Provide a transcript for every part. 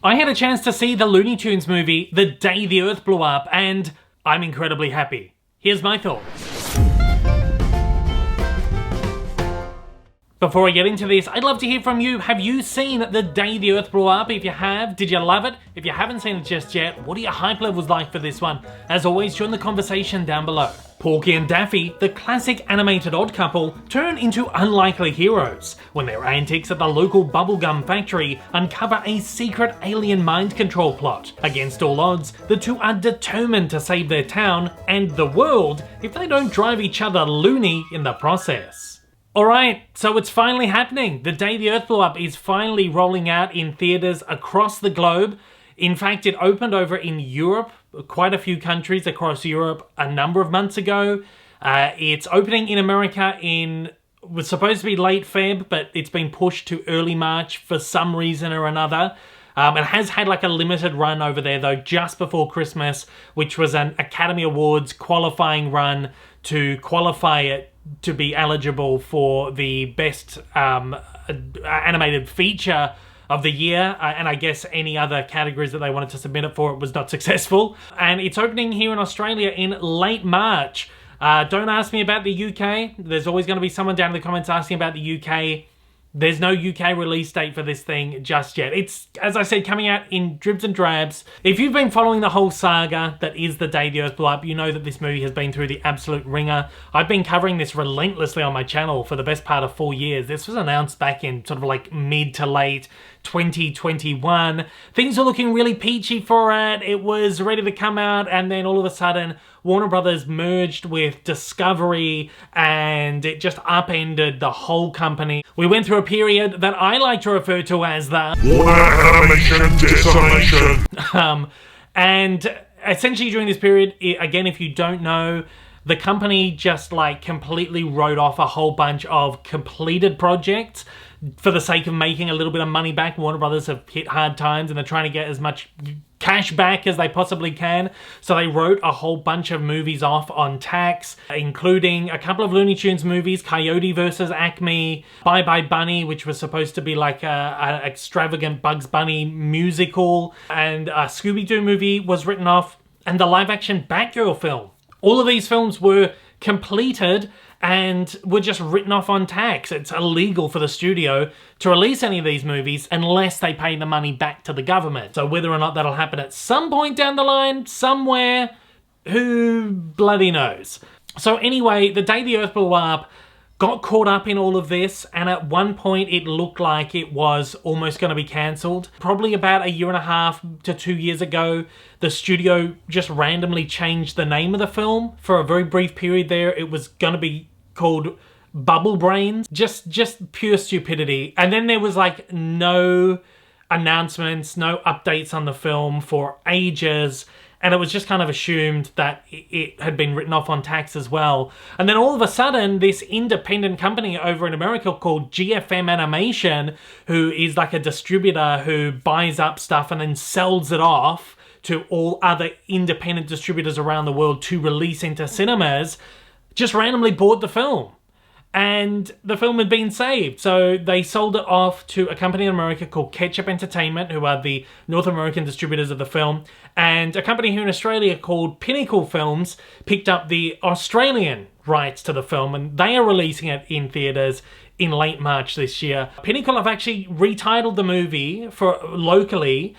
I had a chance to see the Looney Tunes movie The Day the Earth Blew Up, and I'm incredibly happy. Here's my thoughts. Before I get into this, I'd love to hear from you. Have you seen The Day the Earth Blew Up? If you have, did you love it? If you haven't seen it just yet, what are your hype levels like for this one? As always, join the conversation down below. Porky and Daffy, the classic animated odd couple, turn into unlikely heroes when their antics at the local bubblegum factory uncover a secret alien mind control plot. Against all odds, the two are determined to save their town and the world if they don't drive each other loony in the process. Alright, so it's finally happening. The Day the Earth Blew Up is finally rolling out in theaters across the globe. In fact, it opened over in Europe, quite a few countries across Europe a number of months ago. It's opening in America was supposed to be late Feb, but it's been pushed to early March for some reason or another. It has had like a limited run over there though, just before Christmas, which was an Academy Awards qualifying run to qualify it to be eligible for the best animated feature of the year, and I guess any other categories that they wanted to submit it for, it was not successful. And it's opening here in Australia in late March. Don't ask me about the UK. There's always going to be someone down in the comments asking about the UK. There's no UK release date for this thing just yet. It's, as I said, coming out in dribs and drabs. If you've been following the whole saga that is The Day the Earth Blew Up, you know that this movie has been through the absolute ringer. I've been covering this relentlessly on my channel for the best part of 4 years. This was announced back in sort of like mid to late 2021. Things were looking really peachy for it. It was ready to come out, and then all of a sudden Warner Brothers merged with Discovery and it just upended the whole company. We went through a period that I like to refer to as the Warner Animation Decimation. And essentially during this period, again, if you don't know, the company just like completely wrote off a whole bunch of completed projects for the sake of making a little bit of money back. Warner Brothers have hit hard times and they're trying to get as much cash back as they possibly can. So they wrote a whole bunch of movies off on tax, including a couple of Looney Tunes movies, Coyote vs. Acme, Bye Bye Bunny, which was supposed to be like an extravagant Bugs Bunny musical, and a Scooby-Doo movie was written off, and the live-action Batgirl film. All of these films were completed and were just written off on tax. It's illegal for the studio to release any of these movies unless they pay the money back to the government. So whether or not that'll happen at some point down the line, somewhere, who bloody knows. So anyway, The Day the Earth Blew Up got caught up in all of this, and at one point it looked like it was almost going to be cancelled. Probably about 1.5 to 2 years ago, the studio just randomly changed the name of the film. For a very brief period there, it was going to be called Bubble Brains. Just pure stupidity. And then there was like no announcements, no updates on the film for ages. And it was just kind of assumed that it had been written off on tax as well. And then all of a sudden, this independent company over in America called GFM Animation, who is like a distributor who buys up stuff and then sells it off to all other independent distributors around the world to release into cinemas, just randomly bought the film. And the film had been saved. So they sold it off to a company in America called Ketchup Entertainment, who are the North American distributors of the film. And a company here in Australia called Pinnacle Films picked up the Australian rights to the film, and they are releasing it in theaters in late March this year. Pinnacle have actually retitled the movie for locally.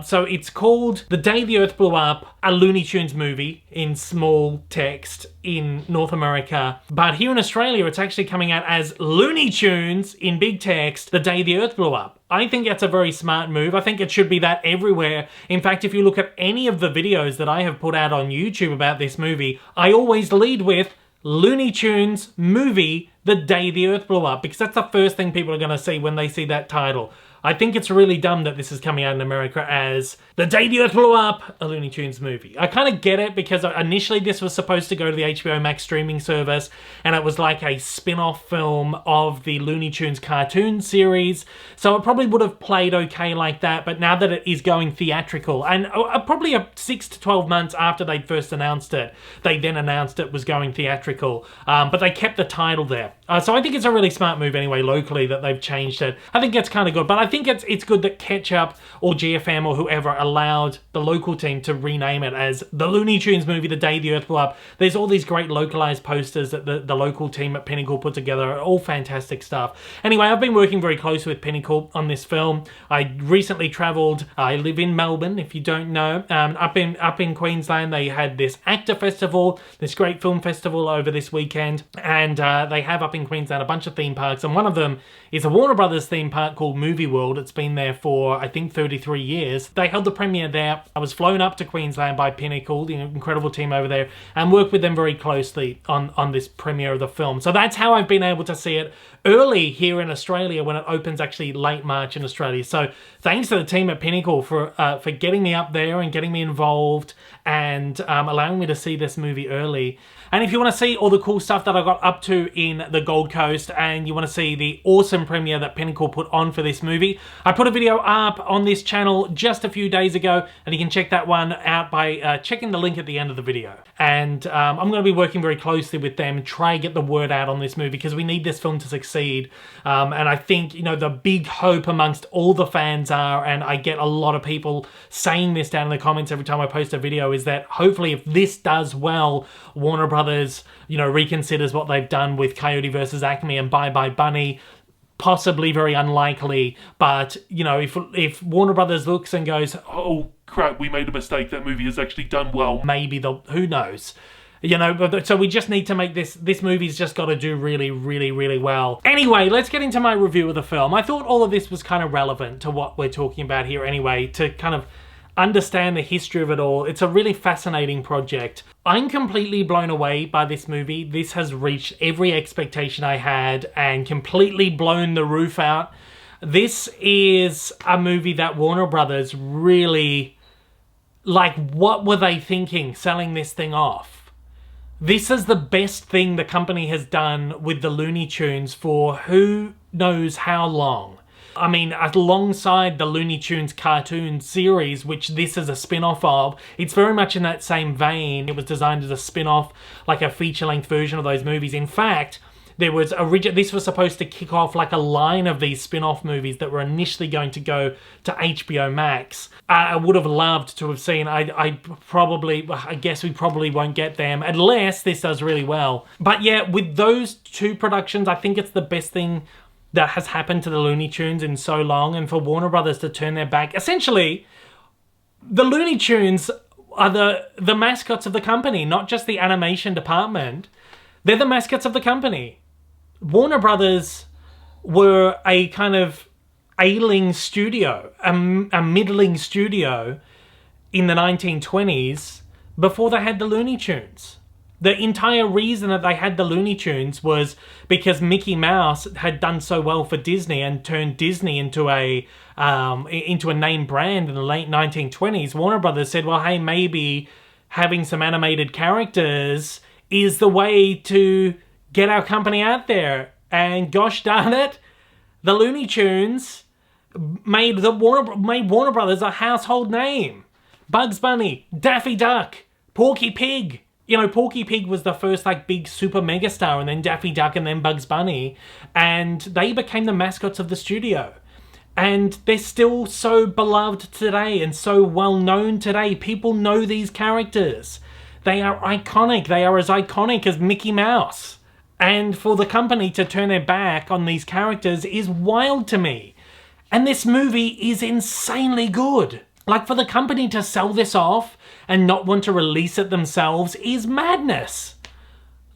So it's called The Day the Earth Blew Up, a Looney Tunes movie in small text in North America. But here in Australia, it's actually coming out as Looney Tunes in big text, The Day the Earth Blew Up. I think that's a very smart move. I think it should be that everywhere. In fact, if you look at any of the videos that I have put out on YouTube about this movie, I always lead with Looney Tunes movie, The Day the Earth Blew Up, because that's the first thing people are going to see when they see that title. I think it's really dumb that this is coming out in America as The Day the Earth Blew Up, a Looney Tunes movie. I kind of get it because initially this was supposed to go to the HBO Max streaming service, and it was like a spin-off film of the Looney Tunes cartoon series. So it probably would have played okay like that, but now that it is going theatrical, and probably 6 to 12 months after they'd first announced it, they then announced it was going theatrical. But they kept the title there. So I think it's a really smart move anyway, locally, that they've changed it. I think it's kind of good, but I think it's good that Ketchup or GFM or whoever allowed the local team to rename it as the Looney Tunes movie, The Day the Earth Blew Up. There's all these great localized posters that the local team at Pinnacle put together. All fantastic stuff. Anyway, I've been working very closely with Pinnacle on this film. I recently traveled. I live in Melbourne, if you don't know. Up in Queensland, they had this actor festival, this great film festival over this weekend, and they have up in Queensland a bunch of theme parks, and one of them is a Warner Brothers theme park called Movie World. It's been there for, I think, 33 years. They held the premiere there. I was flown up to Queensland by Pinnacle, the incredible team over there, and worked with them very closely on this premiere of the film. So that's how I've been able to see it early here in Australia when it opens actually late March in Australia. So thanks to the team at Pinnacle for getting me up there and getting me involved and allowing me to see this movie early. And if you want to see all the cool stuff that I got up to in the Gold Coast and you want to see the awesome premiere that Pinnacle put on for this movie, I put a video up on this channel just a few days ago, and you can check that one out by checking the link at the end of the video. And I'm going to be working very closely with them, try and get the word out on this movie because we need this film to succeed. And I think, you know, the big hope amongst all the fans are, and I get a lot of people saying this down in the comments every time I post a video, is that hopefully if this does well, Warner Brothers, you know, reconsiders what they've done with Coyote vs. Acme and Bye Bye Bunny. Possibly very unlikely, but, you know, if Warner Brothers looks and goes, oh crap, we made a mistake, that movie has actually done well. Maybe who knows? You know, but so we just need to make this movie's just got to do really, really, really well. Anyway, let's get into my review of the film. I thought all of this was kind of relevant to what we're talking about here anyway, to kind of understand the history of it all. It's a really fascinating project. I'm completely blown away by this movie. This has reached every expectation I had and completely blown the roof out. This is a movie that Warner Brothers really, like, what were they thinking selling this thing off? This is the best thing the company has done with the Looney Tunes for who knows how long. I mean, alongside the Looney Tunes cartoon series, which this is a spin-off of, it's very much in that same vein. It was designed as a spin-off, like a feature-length version of those movies. In fact, this was supposed to kick off like a line of these spin-off movies that were initially going to go to HBO Max. I would have loved to have seen. I guess we probably won't get them unless this does really well. But yeah, with those two productions, I think it's the best thing that has happened to the Looney Tunes in so long, and for Warner Brothers to turn their back. Essentially, the Looney Tunes are the mascots of the company, not just the animation department. They're the mascots of the company. Warner Brothers were a kind of ailing studio, a middling studio in the 1920s before they had the Looney Tunes. The entire reason that they had the Looney Tunes was because Mickey Mouse had done so well for Disney and turned Disney into a name brand in the late 1920s. Warner Brothers said, well, hey, maybe having some animated characters is the way to get our company out there. And gosh darn it, the Looney Tunes made Warner Brothers a household name. Bugs Bunny, Daffy Duck, Porky Pig. You know, Porky Pig was the first like big super megastar, and then Daffy Duck and then Bugs Bunny, and they became the mascots of the studio. And they're still so beloved today and so well known today. People know these characters. They are iconic. They are as iconic as Mickey Mouse. And for the company to turn their back on these characters is wild to me. And this movie is insanely good. Like, for the company to sell this off and not want to release it themselves is madness.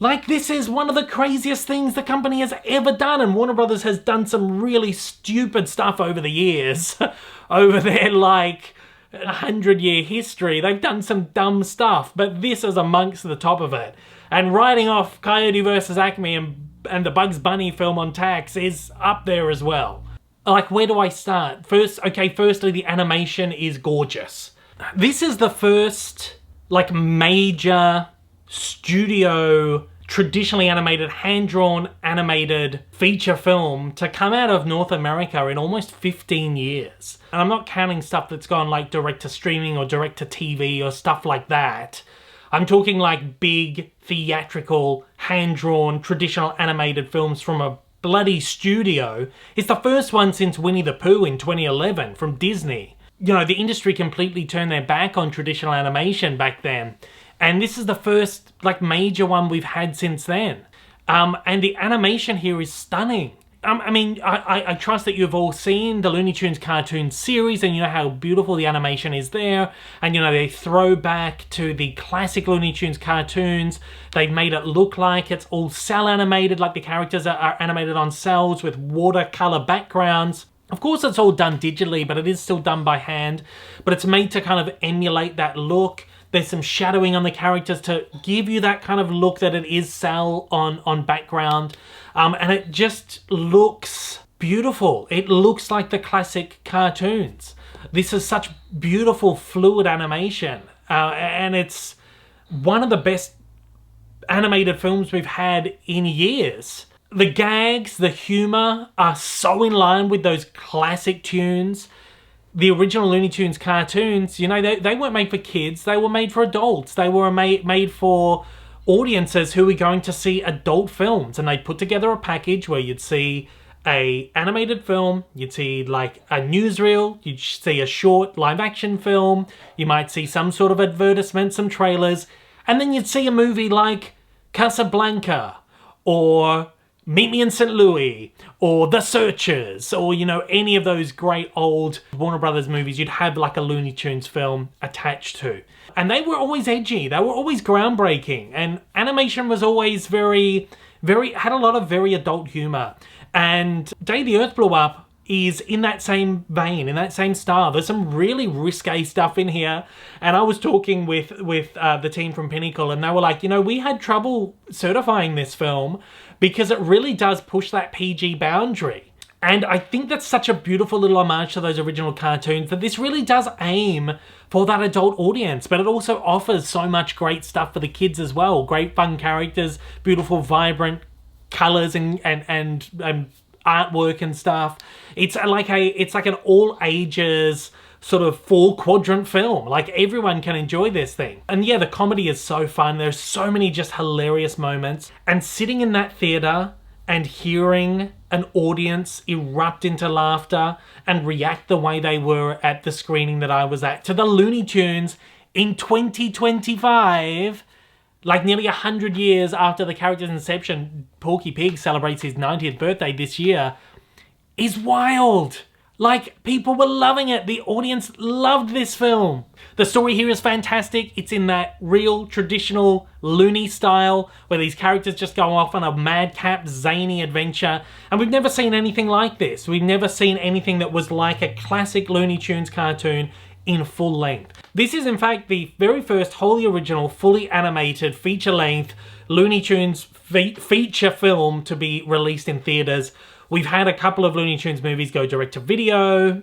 Like, this is one of the craziest things the company has ever done, and Warner Brothers has done some really stupid stuff over the years. Over their, like, 100-year history, they've done some dumb stuff, but this is amongst the top of it. And writing off Coyote vs. Acme and the Bugs Bunny film on tax is up there as well. Like, where do I start? Firstly, the animation is gorgeous. This is the first, like, major studio, traditionally animated, hand-drawn animated feature film to come out of North America in almost 15 years. And I'm not counting stuff that's gone, like, direct to streaming or direct to TV or stuff like that. I'm talking like big, theatrical, hand-drawn, traditional animated films from a bloody studio. It's the first one since Winnie the Pooh in 2011 from Disney. You know, the industry completely turned their back on traditional animation back then. And this is the first, like, major one we've had since then. And the animation here is stunning. I mean, I trust that you've all seen the Looney Tunes cartoon series and you know how beautiful the animation is there. And, you know, they throw back to the classic Looney Tunes cartoons. They've made it look like it's all cel animated, like the characters are animated on cells with watercolor backgrounds. Of course, it's all done digitally, but it is still done by hand. But it's made to kind of emulate that look. There's some shadowing on the characters to give you that kind of look that it is cel on background. And it just looks beautiful. It looks like the classic cartoons. This is such beautiful, fluid animation. And it's one of the best animated films we've had in years. The gags, the humor are so in line with those classic tunes. The original Looney Tunes cartoons, you know, they weren't made for kids. They were made for adults. They were made for audiences who were going to see adult films. And they put together a package where you'd see a animated film, you'd see like a newsreel, you'd see a short live action film, you might see some sort of advertisement, some trailers, and then you'd see a movie like Casablanca, or Meet Me in St. Louis, or The Searchers, or, you know, any of those great old Warner Brothers movies you'd have like a Looney Tunes film attached to. And they were always edgy, they were always groundbreaking, and animation was always had a lot of very adult humor. And Day the Earth Blew Up is in that same vein, in that same style. There's some really risque stuff in here. And I was talking with the team from Pinnacle, and they were like, you know, we had trouble certifying this film because it really does push that PG boundary. And I think that's such a beautiful little homage to those original cartoons, that this really does aim for that adult audience, but it also offers so much great stuff for the kids as well. Great fun characters, beautiful, vibrant colors and artwork and stuff. It's like an all ages sort of 4-quadrant film. Like, everyone can enjoy this thing. And yeah, the comedy is so fun. There's so many just hilarious moments. And sitting in that theater and hearing an audience erupt into laughter and react the way they were at the screening that I was at to the Looney Tunes in 2025, like nearly 100 years after the character's inception, Porky Pig celebrates his 90th birthday this year, is wild. Like, people were loving it. The audience loved this film. The story here is fantastic. It's in that real traditional Looney style where these characters just go off on a madcap, zany adventure. And we've never seen anything like this. We've never seen anything that was like a classic Looney Tunes cartoon in full length. This is in fact the very first wholly original, fully animated, feature-length Looney Tunes feature film to be released in theaters. We've had a couple of Looney Tunes movies go direct to video.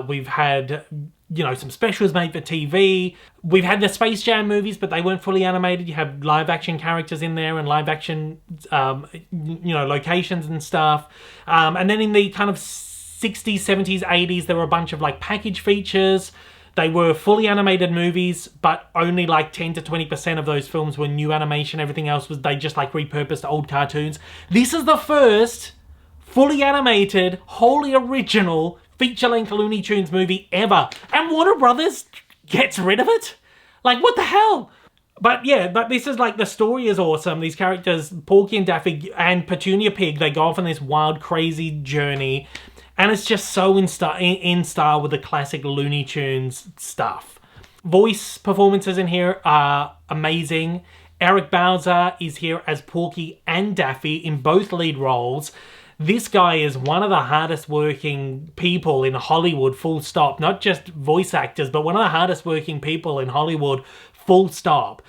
We've had, you know, some specials made for TV. We've had the Space Jam movies, but they weren't fully animated. You have live action characters in there and live action, you know, locations and stuff. And then in the kind of 60s, 70s, 80s, there were a bunch of like package features. They were fully animated movies, but only like 10 to 20% of those films were new animation. Everything else was, they just like repurposed old cartoons. This is the first fully animated, wholly original, feature-length Looney Tunes movie ever. And Warner Brothers gets rid of it? Like, what the hell? But yeah, but this is like, the story is awesome. These characters, Porky and Daffy and Petunia Pig, they go off on this wild, crazy journey. And it's just so in style with the classic Looney Tunes stuff. Voice performances in here are amazing. Eric Bauza is here as Porky and Daffy in both lead roles. This guy is one of the hardest working people in Hollywood, full stop. Not just voice actors, but one of the hardest working people in Hollywood, full stop.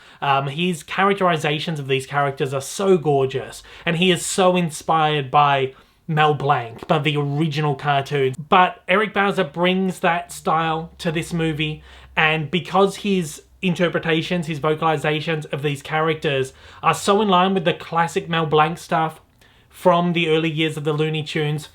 His characterizations of these characters are so gorgeous. And he is so inspired by Mel Blanc, by the original cartoons. But Eric Bauza brings that style to this movie. And because his interpretations, his vocalizations of these characters are so in line with the classic Mel Blanc stuff from the early years of the Looney Tunes,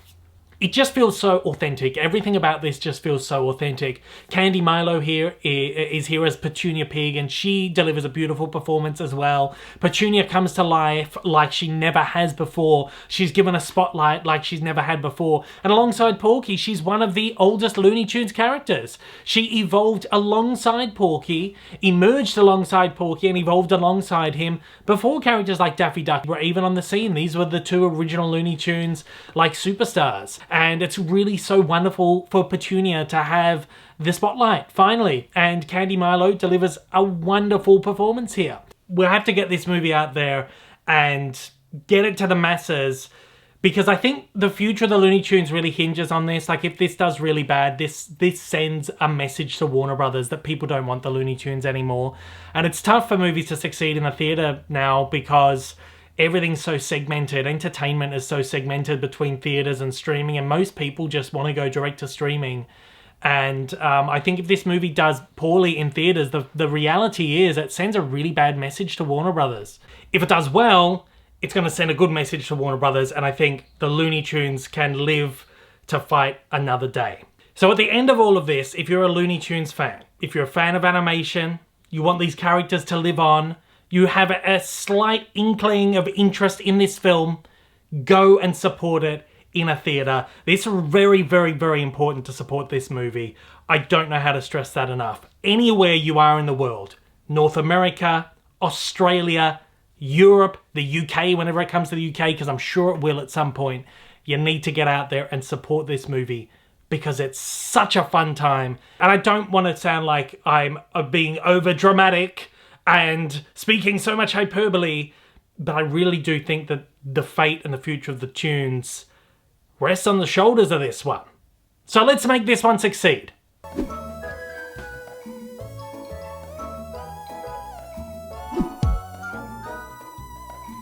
It just feels so authentic. Everything about this just feels so authentic. Candy Milo here is here as Petunia Pig, and she delivers a beautiful performance as well. Petunia comes to life like she never has before. She's given a spotlight like she's never had before. And alongside Porky, she's one of the oldest Looney Tunes characters. She evolved alongside Porky, emerged alongside Porky, and evolved alongside him before characters like Daffy Duck were even on the scene. These were the two original Looney Tunes like superstars. And it's really so wonderful for Petunia to have the spotlight, finally. And Candy Milo delivers a wonderful performance here. We'll have to get this movie out there and get it to the masses, because I think the future of the Looney Tunes really hinges on this. Like, if this does really bad, this sends a message to Warner Brothers that people don't want the Looney Tunes anymore. And it's tough for movies to succeed in the theater now because everything's so segmented. Entertainment is so segmented between theaters and streaming, and most people just want to go direct to streaming. And I think if this movie does poorly in theaters, the reality is it sends a really bad message to Warner Brothers. If it does well, it's going to send a good message to Warner Brothers, and I think the Looney Tunes can live to fight another day. So at the end of all of this, if you're a Looney Tunes fan, if you're a fan of animation, you want these characters to live on, you have a slight inkling of interest in this film, go and support it in a theater. It's very, very, very important to support this movie. I don't know how to stress that enough. Anywhere you are in the world, North America, Australia, Europe, the UK, whenever it comes to the UK, because I'm sure it will at some point, you need to get out there and support this movie because it's such a fun time. And I don't want to sound like I'm being over dramatic and speaking so much hyperbole, but I really do think that the fate and the future of the tunes rests on the shoulders of this one. So let's make this one succeed.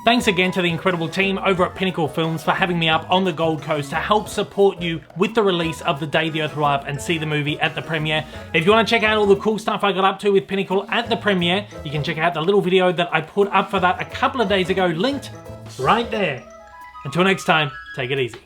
Thanks again to the incredible team over at Pinnacle Films for having me up on the Gold Coast to help support you with the release of The Day the Earth Will Up and see the movie at the premiere. If you want to check out all the cool stuff I got up to with Pinnacle at the premiere, you can check out the little video that I put up for that a couple of days ago, linked right there. Until next time, take it easy.